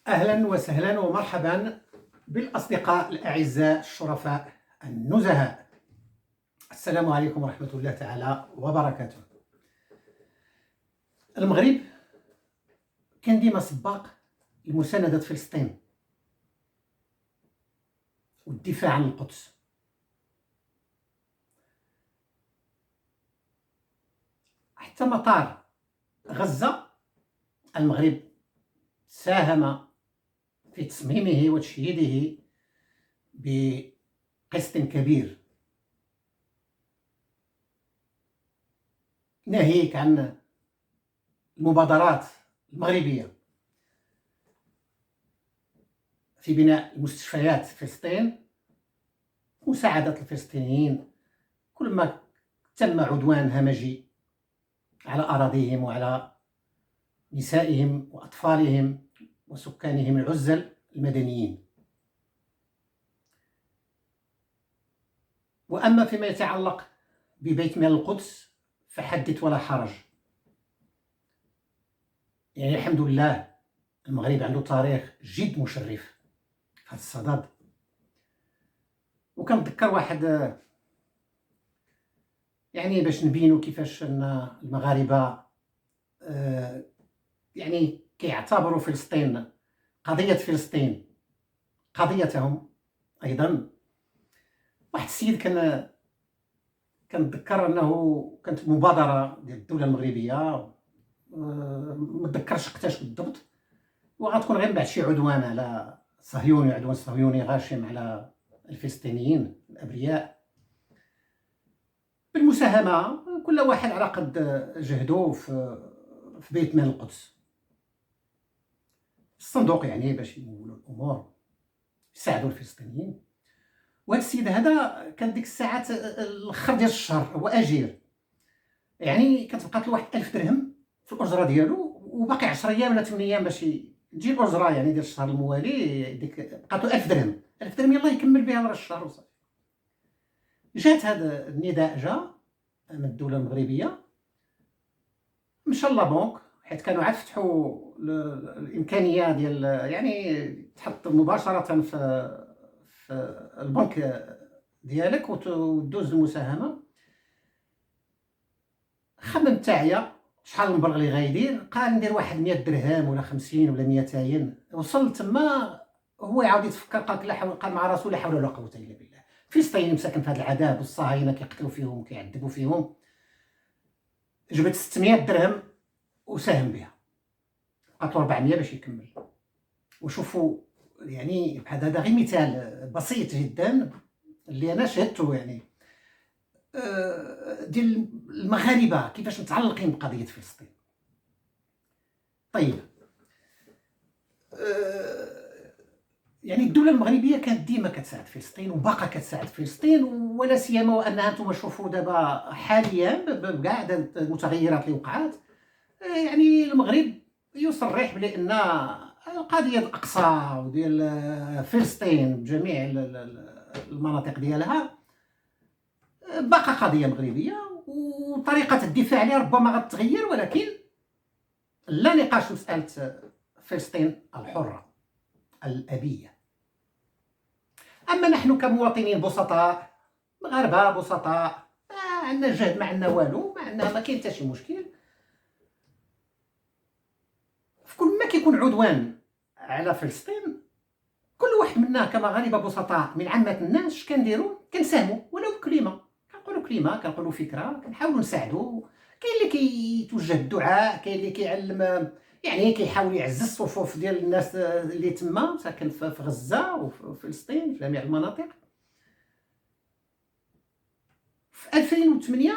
أهلا وسهلا ومرحبا بالأصدقاء الأعزاء الشرفاء النزهاء. السلام عليكم ورحمة الله تعالى وبركاته. المغرب كان ديما سباق لمساندة فلسطين والدفاع عن القدس. حتى مطار غزة المغرب ساهم في تصميمه وتشييده بقسط كبير، ناهيك عن المبادرات المغربية في بناء المستشفيات في فلسطين، مساعدة الفلسطينيين كلما تم عدوان همجي على أراضيهم وعلى نسائهم وأطفالهم وسكانهم العزل المدنيين. وأما فيما يتعلق ببيت مال القدس فحدث ولا حرج. يعني الحمد لله المغرب عنده تاريخ جد مشرف في هذا الصدد. وكنتذكر واحد يعني باش نبينوا كيفاش ان المغاربه يعني كيعتبروا فلسطين قضيه فلسطين قضيتهم ايضا. واحد السيد كنتذكر انه كانت مبادره ديال الدوله المغربيه، ما تذكرش وقتاش بالضبط، وغتكون غير من بعد شي عدوان على صهيوني، عدوان صهيوني غاشم على الفلسطينيين الابرياء، بالمساهمه كل واحد على قد جهده في بيت مال القدس، الصندوق يعني باش يمولوا الامور يساعدوا الفلسطينيين. وهذا السيد هذا كان ديك الساعات الاخر ديال الشهر هو اجير، يعني كتبقى له واحد 1000 درهم في الاجره ديالو، وباقي 10 ايام ولا 8 ايام باش تجي الاجره يعني ديال الشهر الموالي. ديك بقات له 1000 درهم، 1000 درهم يلاه يكمل بها راه الشهر وصافي. جات هذا النداء جا من الدوله المغربيه، مشى لابونك حيت كانوا عاد فتحوا الامكانيه ديال يعني تحط مباشره في البنك ديالك وتدوز المساهمه. خمم التاعيه شحال المبلغ اللي غايدير، قال ندير واحد 100 درهم ولا 50 ولا 200. وصل تما هو يعاود يتفكر، قال مع راسو لا حول ولا قوه الا بالله، فلسطين مساكن في هذا العذاب والصهاينه كيقتلوا فيهم وكيعذبوا فيهم. جبت 600 درهم وساهم بها، بقات له 400 باش يكمل. وشوفوا يعني بحال هذا غير مثال بسيط جدا اللي انا شهدته يعني ديال المغاربه كيفاش متعلقين بقضيه فلسطين. طيب يعني الدوله المغربيه كانت ديما كتساعد فلسطين وباقا كتساعد فلسطين، ولا سيما وانها انتم شوفوا دابا حاليا بكاع المتغيرات اللي وقعات، يعني المغرب يصرح بان القضيه الاقصى وديال فلسطين بجميع المناطق ديالها باقا قضيه مغربيه، وطريقه الدفاع عليها ربما غتغير، ولكن لا نقاش في مساله فلسطين الحره الابيه. اما نحن كمواطنين بسطاء مغاربه بسطاء، ما عندنا جهد، ما عندنا والو، ما كاين حتى شي مشكل. في كل ما كيكون عدوان على فلسطين كل واحد منا كمغاربه بسطاء من عامه الناس اش كنديروا؟ كنساهموا ولو بكلمه، كنقولوا كلمه، كنقولوا فكره، كنحاولوا نساعدوا. كاين اللي كيتوجه الدعاء، كاين اللي كيعلم يعني كيحاول يعزز الصفوف ديال الناس اللي تما ساكن في غزه وفي فلسطين في جميع المناطق. في 2008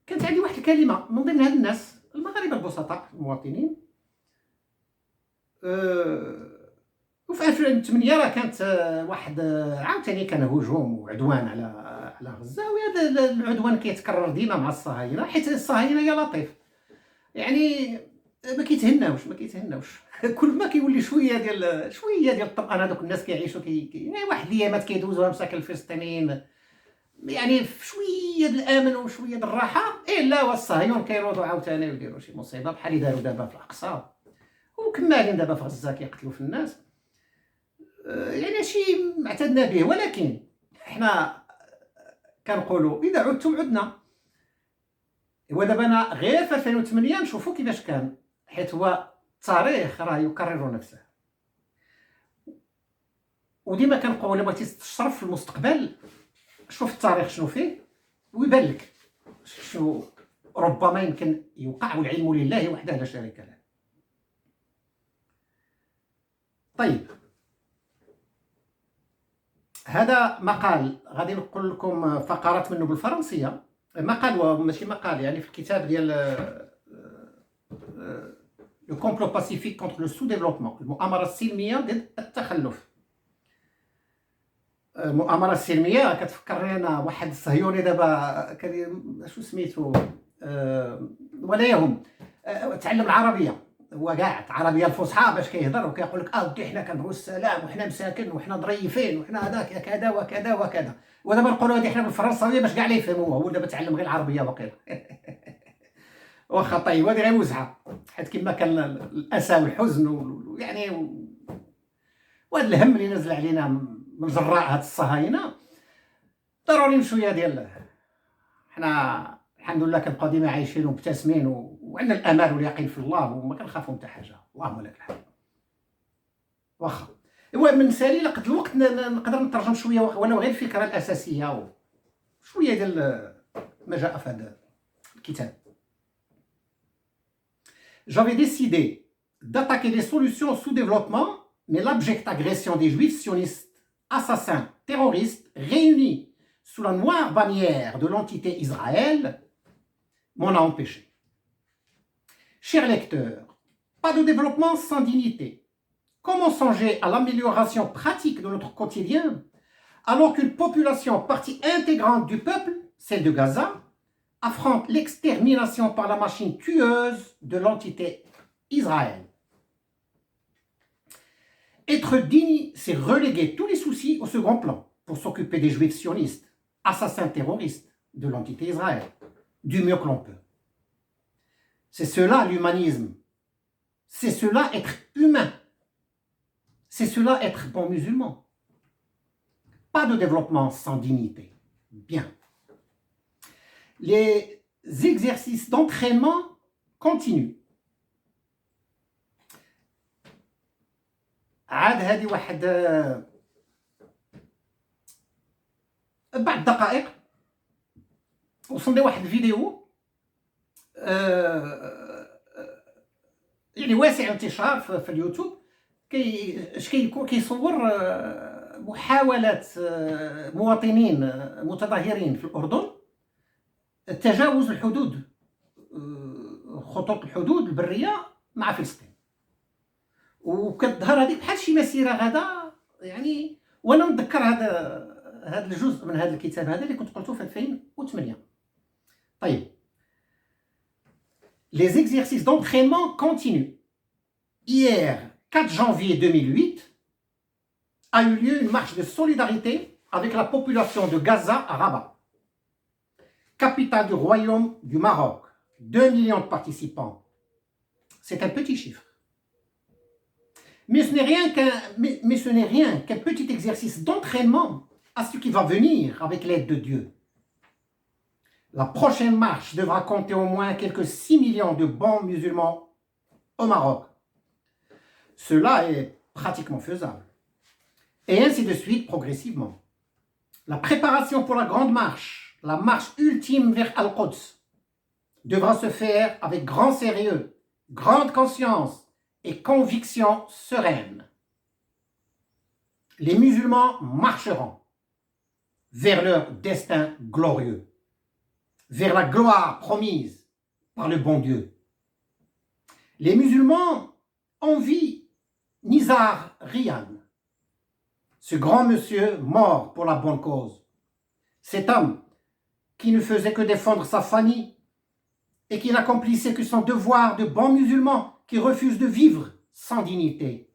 كانت عندي واحد الكلمه من ضمن هاد الناس المغاربه البسطاء المواطنين، وفي 2008 راه كانت واحد عاوتاني كان هجوم وعدوان على غزه، وهذا العدوان كيتكرر ديما مع الصهاينه، حيت الصهاينه يا لطيف يعني ما كيتهناوش كل ما كيولي شويه ديال الطمأنه، هذوك الناس كيعيشوا يعني واحد الايامات كيدوزوها مساكن الفلسطينيين يعني في شويه د الامن وشويه د الراحه، الا والصهايون كيروضوا عاوتاني ويديروا شي مصيبه بحال اللي داروا دابا في الاقصى. وكمالين دابا في غزة كيقتلوا في الناس. يعني هادشي اعتدنا به، ولكن حنا كنقولوا إذا عدتم عدنا. إوا دابا أنا غير في 2008 نشوفوا كيفاش كان، حيت هو التاريخ راه يكرر نفسه. وديما كنقول إلا بغيتي تشرف في المستقبل شوف التاريخ شنو فيه ويبان لك شنو ربما يمكن يوقع، والعلم لله وحده لا شريك له. طيب هذا مقال غادي نقول لكم فقرات منه بالفرنسيه، مقال ماشي مقال، يعني في الكتاب ديال لو كومبلو باسيفيك كونتر لو سو ديفلوبمون، المؤامره السلميه ضد التخلف. المؤامره السلميه كتفكرني انا واحد الصهيوني دابا كان شو سميتو، ولا يهم، تعلم العربيه، هو قاعد العربيه الفصحى باش كيهضر وكيقول لك ودي حنا كنبغيو السلام وحنا مساكن وحنا ظريفين وحنا هذاك كذا وكذا وكذا. ودابا نقولوا هذه حنا بالفرنساويه باش كاع لا يفهموها، هو دابا تعلم غير العربيه واقيلا. واخا طيب هذه غير وزعه، حيت كما كان الاسى والحزن ويعني وهذا الهم اللي نزل علينا من جراء هاد الصهاينه، ضروري شويه ديال حنا الحمد لله كنبقاو ديما عايشين ومبتسمين وعندنا الامل واليقين في الله وما كنخافوا حتى حاجه، اللهم لك الحمد. واخا ايوا من سالي لقد الوقت نقدر نترجم شويه ولو غير الفكره الاساسيه وشويه ديال ما جاء في هذا الكتاب. J'avais décidé d'attaquer les solutions au sous-développement, mais l'abjecte agression des juifs sionistes, assassins, terroristes, réunis sous la noire bannière de l'entité Israël, m'en a empêché. Chers lecteurs, pas de développement sans dignité. Comment songer à l'amélioration pratique de notre quotidien alors qu'une population partie intégrante du peuple, celle de Gaza, affronte l'extermination par la machine tueuse de l'entité Israël. Être digne, c'est reléguer tous les soucis au second plan pour s'occuper des juifs sionistes, assassins terroristes de l'entité Israël, du mieux que l'on peut. C'est cela l'humanisme. C'est cela être humain. C'est cela être bon musulman. Pas de développement sans dignité. Bien. Les exercices d'entraînement continuent. عاد هذه واحد بعد دقائق وصلني واحد الفيديو يعني واسع الانتشار في اليوتيوب، كيصور محاولة مواطنين متظاهرين في الأردن تجاوز الحدود، خطوط الحدود البرية مع فلسطين، وكتظهر هذيك بحال شي مسيرة غدا يعني. وانا نتذكر هذا الجزء من هذا الكتاب هذا اللي كنت قلته في 2008. طيب les exercices d'entraînement continuent. Hier, 4 janvier 2008, a eu lieu une marche de solidarité avec la population de Gaza à Rabat, capitale du royaume du Maroc. 2 millions de participants. C'est un petit chiffre. Mais ce n'est rien qu'un petit exercice d'entraînement à ce qui va venir avec l'aide de Dieu. La prochaine marche devra compter au moins quelques 6 millions de bons musulmans au Maroc. Cela est pratiquement faisable. Et ainsi de suite progressivement. La préparation pour la grande marche, la marche ultime vers Al-Quds, devra se faire avec grand sérieux, grande conscience et conviction sereine. Les musulmans marcheront vers leur destin glorieux, vers la gloire promise par le bon Dieu. Les musulmans envient Nizar Ryan, ce grand monsieur mort pour la bonne cause. Cet homme qui ne faisait que défendre sa famille et qui n'accomplissait que son devoir de bon musulman qui refuse de vivre sans dignité.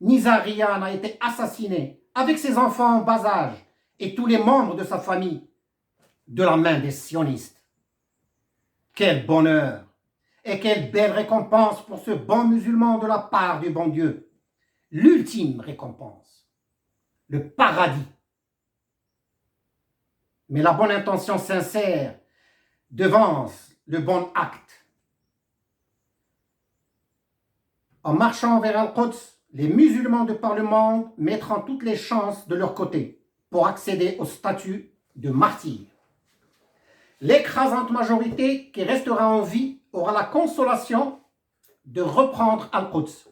Nizar Ryan a été assassiné avec ses enfants en bas âge et tous les membres de sa famille de la main des sionistes. Quel bonheur! Et quelle belle récompense pour ce bon musulman de la part du bon Dieu. L'ultime récompense, le paradis. Mais la bonne intention sincère devance le bon acte. En marchant vers Al-Quds, les musulmans de par le monde mettront toutes les chances de leur côté pour accéder au statut de martyr. L'écrasante majorité qui restera en vie aura la consolation de reprendre Al-Quds.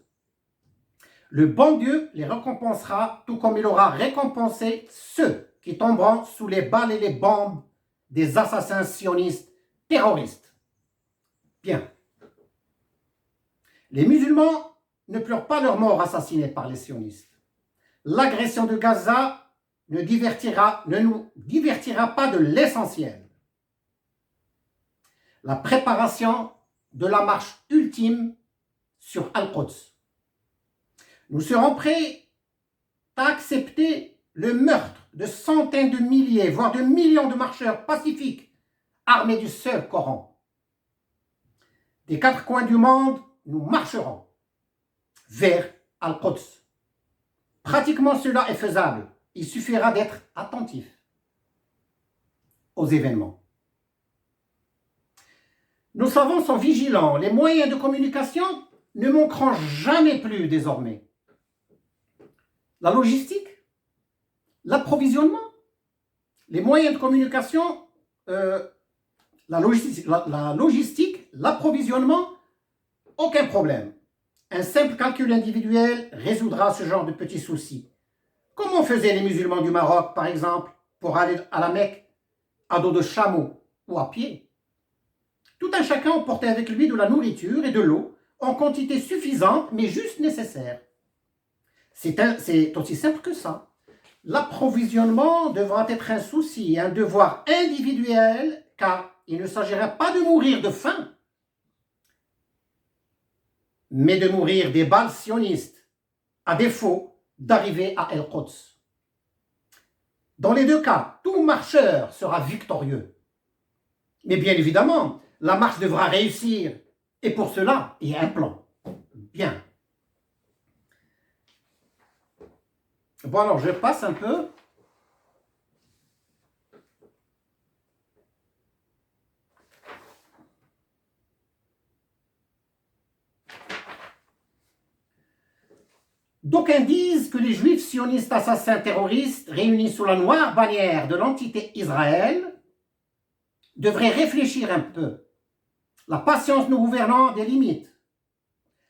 Le bon Dieu les récompensera tout comme il aura récompensé ceux qui tomberont sous les balles et les bombes des assassins sionistes terroristes. Bien. Les musulmans ne pleurent pas leur mort assassinée par les sionistes. L'agression de Gaza ne nous divertira pas de l'essentiel. La préparation de la marche ultime sur Al-Quds. Nous serons prêts à accepter le meurtre de centaines de milliers, voire de millions de marcheurs pacifiques armés du seul Coran. Des quatre coins du monde, nous marcherons vers Al-Quds. Pratiquement cela est faisable. Il suffira d'être attentif aux événements. Nos savants sont vigilants. Les moyens de communication ne manqueront jamais plus désormais. La logistique, l'approvisionnement, les moyens de communication, la logistique, l'approvisionnement, aucun problème. Un simple calcul individuel résoudra ce genre de petits soucis. Comment faisaient les musulmans du Maroc, par exemple, pour aller à la Mecque, à dos de chameau ou à pied? Tout un chacun emportait avec lui de la nourriture et de l'eau en quantité suffisante, mais juste nécessaire. C'est aussi simple que ça. L'approvisionnement devra être un souci, un devoir individuel, car il ne s'agira pas de mourir de faim, mais de mourir des balles sionistes, à défaut d'arriver à Al-Quds. Dans les deux cas, tout marcheur sera victorieux. Mais bien évidemment, la marche devra réussir, et pour cela, il y a un plan. Bien. Bon, alors je passe un peu. D'aucuns disent que les juifs sionistes assassins terroristes réunis sous la noire bannière de l'entité Israël devraient réfléchir un peu. La patience nous gouvernants a des limites.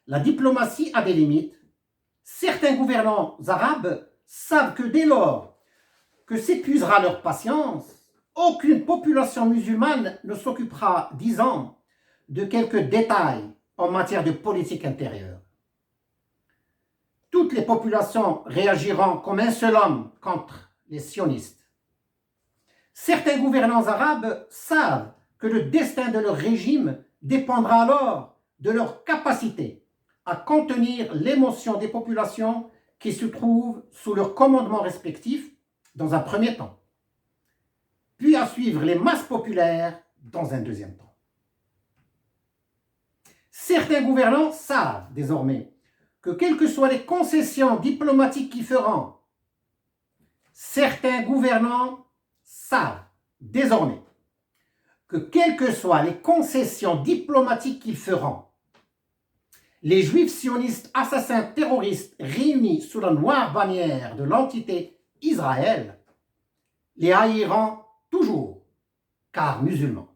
La diplomatie a des limites. Certains gouvernants arabes savent que dès lors que s'épuisera leur patience, aucune population musulmane ne s'occupera, disons, de quelques détails en matière de politique intérieure. Toutes les populations réagiront comme un seul homme contre les sionistes. Certains gouvernants arabes savent que le destin de leur régime dépendra alors de leur capacité à contenir l'émotion des populations qui se trouvent sous leur commandement respectif dans un premier temps, puis à suivre les masses populaires dans un deuxième temps. Certains gouvernants savent désormais que quelles que soient les concessions diplomatiques qu'ils feront, certains gouvernants savent désormais que quelles que soient les concessions diplomatiques qu'ils feront, les juifs sionistes assassins terroristes réunis sous la noire bannière de l'entité Israël les haïront toujours, car musulmans.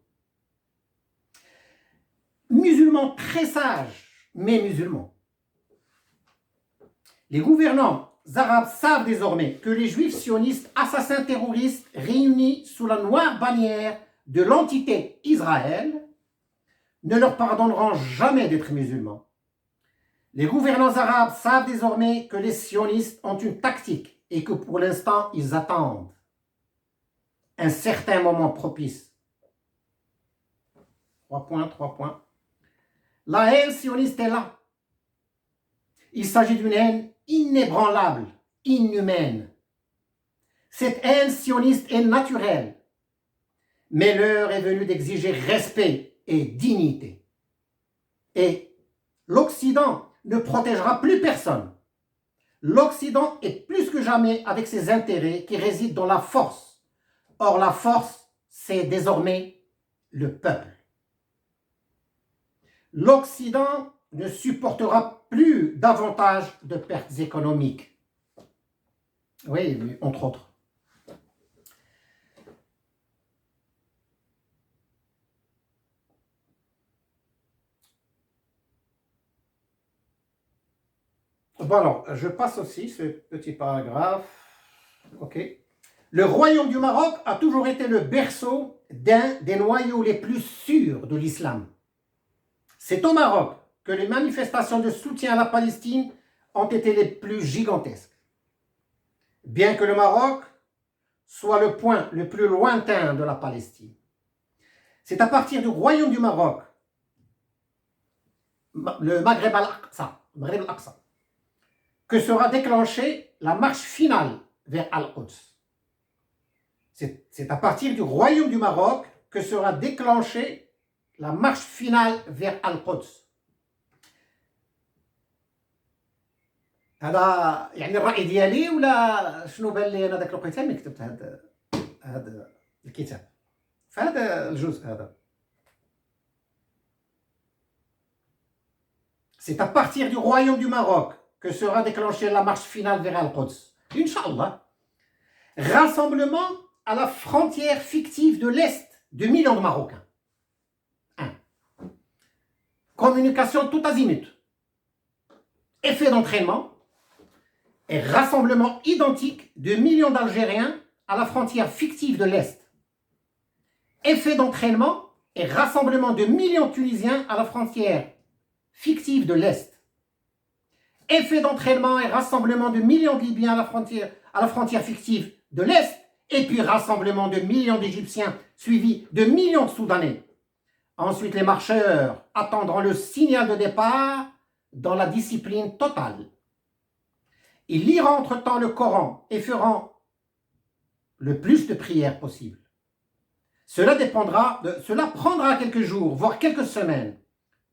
Musulmans très sages, mais musulmans. Les gouvernants arabes savent désormais que les juifs sionistes assassins terroristes réunis sous la noire bannière de l'entité Israël ne leur pardonneront jamais d'être musulmans. Les gouvernants arabes savent désormais que les sionistes ont une tactique et que pour l'instant, ils attendent un certain moment propice. 3 points. La haine sioniste est là. Il s'agit d'une haine inébranlable, inhumaine. Cette haine sioniste est naturelle, mais l'heure est venue d'exiger respect et dignité. Et l'Occident ne protégera plus personne. L'Occident est plus que jamais avec ses intérêts qui résident dans la force. Or, la force, c'est désormais le peuple. L'Occident ne supportera plus davantage de pertes économiques. Oui, entre autres. Bon alors, je passe aussi ce petit paragraphe. Ok. Le royaume du Maroc a toujours été le berceau d'un des noyaux les plus sûrs de l'islam. C'est au Maroc que les manifestations de soutien à la Palestine ont été les plus gigantesques. Bien que le Maroc soit le point le plus lointain de la Palestine. C'est à partir du royaume du Maroc, le Maghreb al-Aqsa, que sera déclenchée la marche finale vers Al-Quds. C'est à partir du royaume du Maroc que sera déclenchée la marche finale vers Al-Quds. هذا يعني الرأي ديالي ولا شنو بان لي انا ذاك الوقيته ملي كتبت هذا الكتاب فهذا الجزء هذا. C'est à partir du royaume du Maroc que sera déclenchée la marche finale vers Al-Quds. Inch'Allah. Rassemblement à la frontière fictive de l'Est de millions de Marocains. 1. Communication tout azimut. Effet d'entraînement et rassemblement identique de millions d'Algériens à la frontière fictive de l'Est. Effet d'entraînement et rassemblement de millions de Tunisiens à la frontière fictive de l'Est. Effet d'entraînement et rassemblement de millions de Libyens à la frontière fictive de l'Est. Et puis rassemblement de millions d'Égyptiens suivis de millions de Soudanais. Ensuite, les marcheurs attendront le signal de départ dans la discipline totale. Ils liront entre-temps le Coran et feront le plus de prières possible. Cela prendra quelques jours, voire quelques semaines.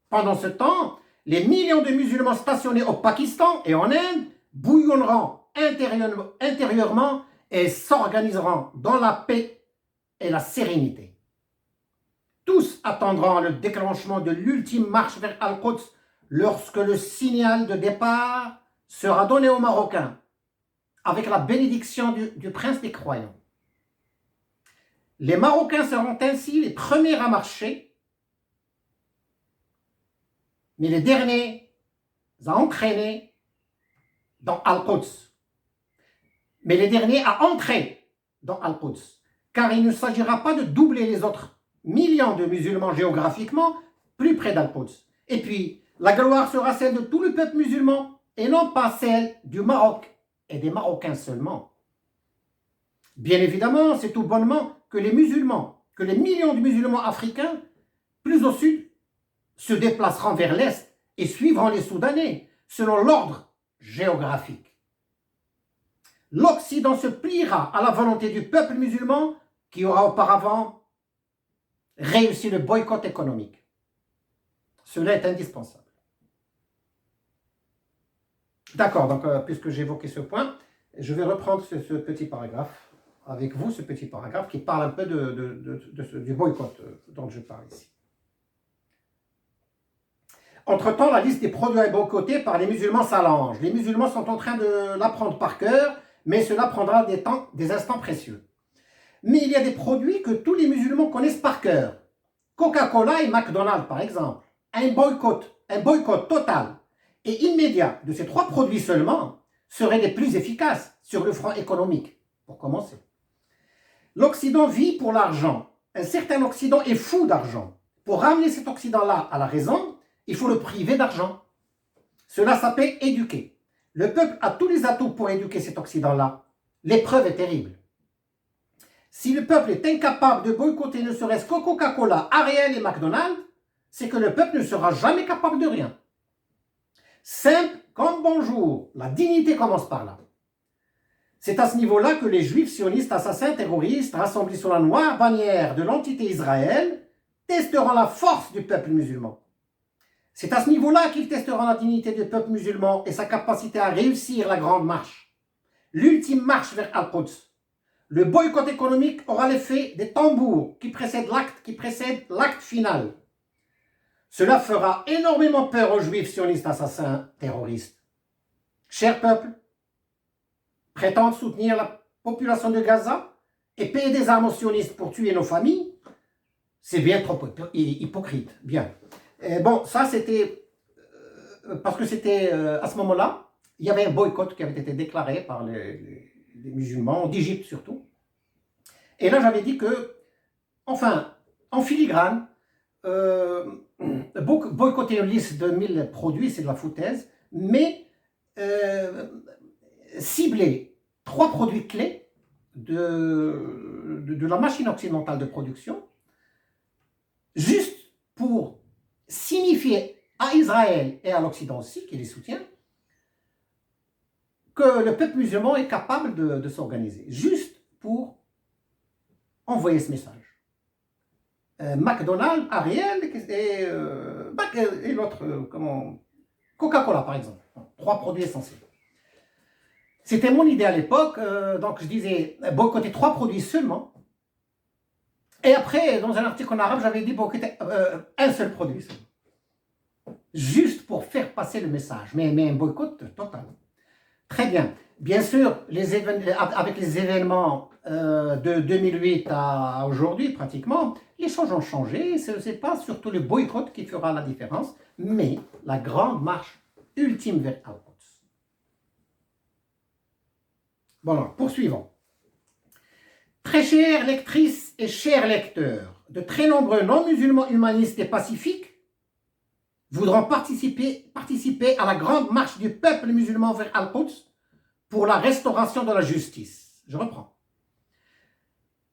Pendant ce temps, les millions de musulmans stationnés au Pakistan et en Inde bouillonneront intérieurement et s'organiseront dans la paix et la sérénité. Tous attendront le déclenchement de l'ultime marche vers Al-Quds lorsque le signal de départ sera donné aux Marocains avec la bénédiction du prince des croyants. Les Marocains seront ainsi les premiers à marcher, mais les derniers à entraîner dans Al-Quds. Mais les derniers à entrer dans Al-Quds, car il ne s'agira pas de doubler les autres millions de musulmans géographiquement plus près d'Al-Quds. Et puis, la gloire sera celle de tout le peuple musulman et non pas celle du Maroc et des Marocains seulement. Bien évidemment, c'est tout bonnement que les millions de musulmans africains, plus au sud, se déplaceront vers l'est et suivront les Soudanais selon l'ordre géographique. L'Occident se pliera à la volonté du peuple musulman qui aura auparavant réussi le boycott économique. Cela est indispensable. D'accord, donc puisque j'ai évoqué ce point, je vais reprendre ce petit paragraphe avec vous, ce petit paragraphe qui parle un peu du boycott dont je parle ici. Entre-temps, la liste des produits boycottés par les musulmans s'allonge. Les musulmans sont en train de l'apprendre par cœur, mais cela prendra des instants précieux. Mais il y a des produits que tous les musulmans connaissent par cœur. Coca-Cola et McDonald's, par exemple. Un boycott total et immédiat de ces 3 produits seulement serait les plus efficaces sur le front économique, pour commencer. L'Occident vit pour l'argent. Un certain Occident est fou d'argent. Pour ramener cet Occident-là à la raison, il faut le priver d'argent. Cela s'appelle éduquer. Le peuple a tous les atouts pour éduquer cet Occident-là. L'épreuve est terrible. Si le peuple est incapable de boycotter ne serait-ce que Coca-Cola, Ariel et McDonald's, c'est que le peuple ne sera jamais capable de rien. Simple comme bonjour, la dignité commence par là. C'est à ce niveau-là que les juifs sionistes assassins terroristes rassemblés sous la noire bannière de l'entité Israël testeront la force du peuple musulman. C'est à ce niveau-là qu'il testera la dignité du peuple musulman et sa capacité à réussir la grande marche, l'ultime marche vers Al-Quds. Le boycott économique aura l'effet des tambours qui précèdent l'acte final. Cela fera énormément peur aux juifs sionistes assassins terroristes. Cher peuple, prétendre soutenir la population de Gaza et payer des armes aux sionistes pour tuer nos familles, c'est bien trop hypocrite. Bien. Et bon, ça c'était parce que c'était à ce moment-là, il y avait un boycott qui avait été déclaré par les musulmans, d'Égypte surtout. Et là, j'avais dit que, enfin, en filigrane, boycotter une liste de 1000 produits, c'est de la foutaise, mais cibler 3 produits clés de la machine occidentale de production, juste pour signifier à Israël et à l'Occident aussi, qui les soutient, que le peuple musulman est capable de s'organiser, juste pour envoyer ce message. McDonald's, Ariel et l'autre, Coca-Cola par exemple, 3 produits essentiels. C'était mon idée à l'époque, donc je disais boycotter 3 produits seulement. Et après, dans un article en arabe, j'avais dit boycotter un seul produit seulement. Juste pour faire passer le message, mais un boycott total. Très bien. Bien sûr, avec les événements de 2008 à aujourd'hui, pratiquement, les choses ont changé. Ce n'est pas surtout le boycott qui fera la différence, mais la grande marche ultime vers Al-Quds. Voilà, poursuivons. Très chères lectrices et chers lecteurs, de très nombreux non-musulmans humanistes et pacifiques voudront participer à la grande marche du peuple musulman vers Al-Quds pour la restauration de la justice. Je reprends.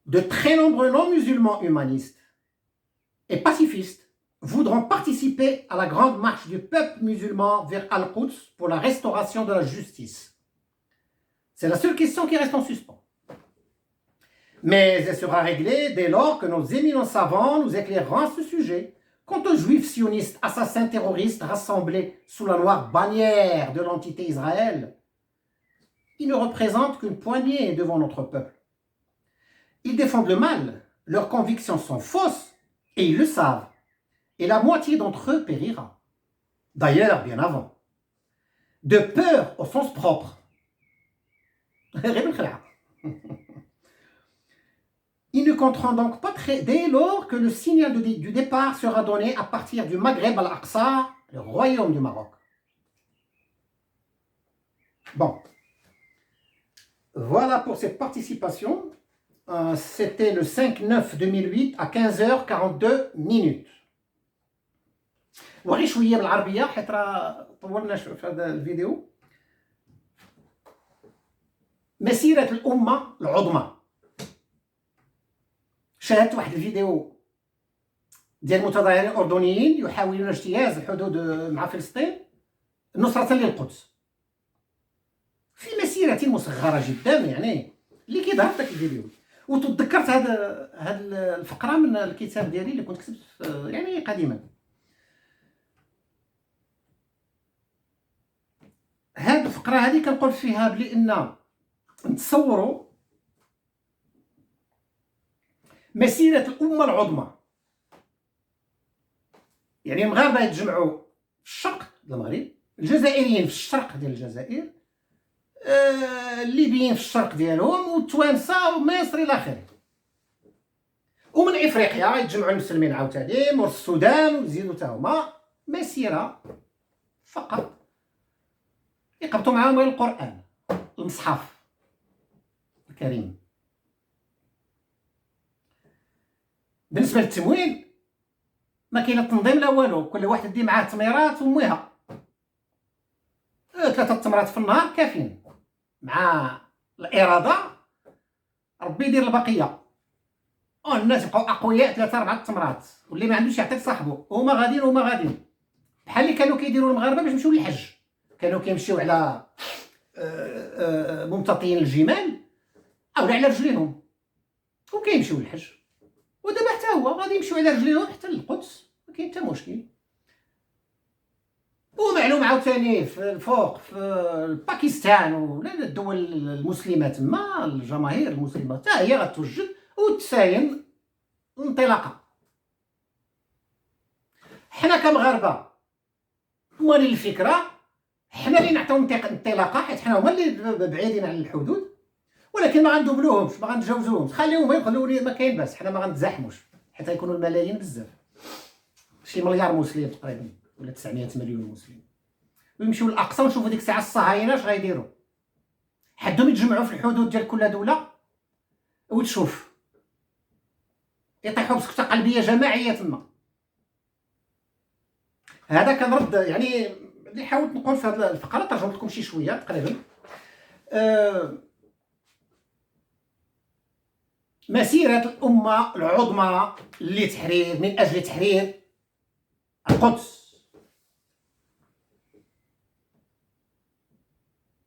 De très nombreux non-musulmans humanistes et pacifistes voudront participer à la grande marche du peuple musulman vers Al-Quds pour la restauration de la justice. C'est la seule question qui reste en suspens. Mais elle sera réglée dès lors que nos éminents savants nous éclaireront à ce sujet. Quant aux juifs sionistes, assassins terroristes rassemblés sous la noire bannière de l'entité Israël, ils ne représentent qu'une poignée devant notre peuple. Ils défendent le mal, leurs convictions sont fausses, et ils le savent. Et la moitié d'entre eux périra. D'ailleurs, bien avant. De peur au sens propre. Ils ne compteront donc pas dès lors que le signal du départ sera donné à partir du Maghreb al-Aqsa, le royaume du Maroc. Bon. Voilà pour cette participation. C'était le 5/9/2008 à 15h42. وغير شويه بالعربيه حيت راه طولنا في هذا الفيديو. مسيره الامه العظمى. شاهدت واحد الفيديو ديال متظاهرين اردنيين يحاولون اجتياز الحدود مع فلسطين نصرة للقدس في مسيرة مصغرة جدا، يعني اللي كيظهر في داك الفيديو. وتذكرت هاد الفقرة من الكتاب ديالي اللي كنت كتبت يعني قديما. هاد الفقرة هذه كنقول فيها بلي ان نتصوروا مسيرة الأمة العظمى، يعني المغاربة يتجمعوا في الشرق ديال المغرب، الجزائريين في الشرق ديال الجزائر، الليبيين في الشرق ديالهم، والتوانسة ومصر إلى آخره. ومن إفريقيا يتجمعوا المسلمين عاوتاني، مور السودان ويزيدوا تا هما. مسيرة فقط يقبطوا معاهم غير القرآن، المصحف الكريم. بالنسبه للتمويل ما كاين لا تنظيم لا والو، كل واحد يدي معاه تميرات ومويها. 3 تمرات في النهار كافيين، مع الاراده ربي يدير البقيه. الناس يبقاو اقوياء 3 4 تمرات، واللي ما عندوش يعطيك صاحبه. هما غاديين بحال اللي كانوا كيديروا المغاربه باش يمشيو للحج، كانوا كيمشيو على ممتطين الجمال او على رجليهم وكيمشيو للحج. ودابا حتى هو غادي يمشيو على رجليهم حتى للقدس، ما كاين حتى مشكل. ومعلوم عاوتاني في الفوق في باكستان ولا الدول المسلمه تما الجماهير المسلمه حتى هي غتوجد وتساين انطلاقه. حنا كمغاربه موالين الفكره، حنا اللي نعطيو انطلاقه حيت حنا هما اللي بعيدين عن الحدود، ولكن ما غندوبلوهمش ما غنتجاوزوهمش، خليهم يدخلوا ما كاين باس، حنا ما غنتزاحموش حيت غيكونوا الملايين بزاف، شي مليار مسلم تقريبا ولا 900 مليون مسلم، ويمشيو للاقصى ونشوفوا ديك الساعه الصهاينه اش غيديروا، حدهم يتجمعوا في الحدود ديال كل دوله وتشوف يطيحوا بسكته قلبيه جماعيه تما. هذا كان رد يعني اللي حاولت نقول في هذه الفقره، ترجمت لكم شي شويه تقريبا. مسيره الامه العظمى لتحرير من اجل تحرير القدس.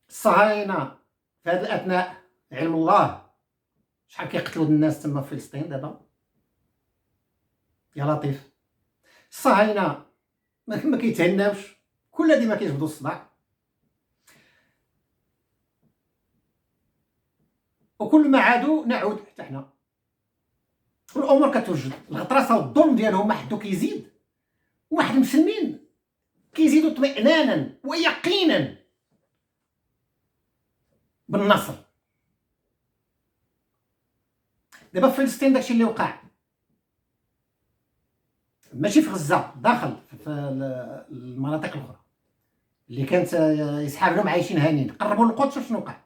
الصهاينه في هذا الاثناء علم الله شحال كيقتلوا الناس تما في فلسطين دابا يا لطيف. الصهاينه ما كيتهناوش، كل ديما كيجبدوا الصداع، وكل ما عادوا نعود حتى حنا، والامور كتوجد. الغطرسه والظلم ديالهم ما حدو كيزيد، واحد المسلمين كيزيدوا اطمئنانا ويقينا بالنصر. دابا في فلسطين داكشي اللي وقع ماشي في غزه، داخل في المناطق الاخرى اللي كانت يسحاب لهم عايشين هانيين، قربوا للقدس شنو وقع؟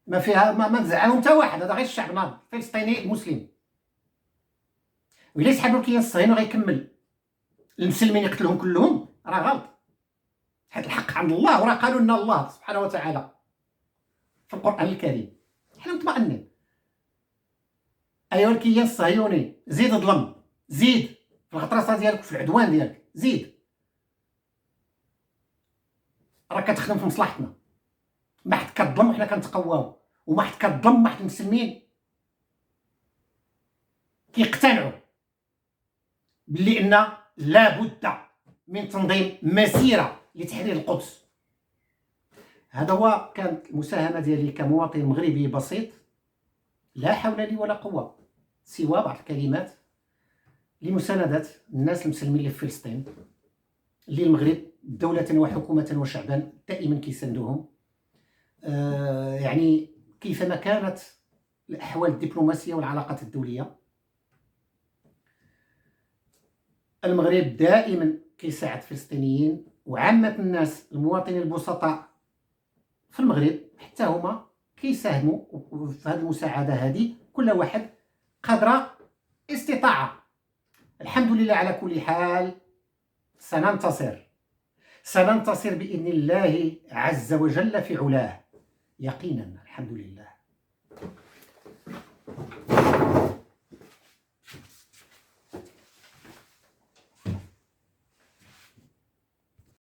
ما فيها ما تزعمهم حتى واحد، هذا غير الشعب ناض الفلسطيني المسلم. وإلا يسحبوا الكيان الصهيوني غيكمل المسلمين يقتلهم كلهم، راه غلط، حيت الحق عند الله، وراه قالوا لنا الله سبحانه وتعالى في القرآن الكريم. حنا مطمئنين. ايوا الكيان الصهيوني زيد ظلم، زيد في الغطرسه ديالك في العدوان ديالك، زيد، راه كتخدم في مصلحتنا. ما حد كظلم وحنا كنتقواو، وما حد كظلم، ما حد المسلمين كيقتنعوا باللي ان لابد من تنظيم مسيره لتحرير القدس. هذا هو كانت المساهمه ديالي كمواطن مغربي بسيط، لا حول لي ولا قوه سوى بعض الكلمات لمساندة الناس المسلمين اللي في فلسطين، اللي المغرب دولة وحكومة وشعبا دائما كيساندوهم. يعني كيفما كانت الأحوال الدبلوماسية والعلاقات الدولية، المغرب دائما كيساعد الفلسطينيين، وعامة الناس المواطنين البسطاء في المغرب حتى هما كيساهموا في هذه المساعدة هذه، كل واحد قدر استطاعة. الحمد لله على كل حال، سننتصر بإذن الله عز وجل في علاه يقينا، الحمد لله.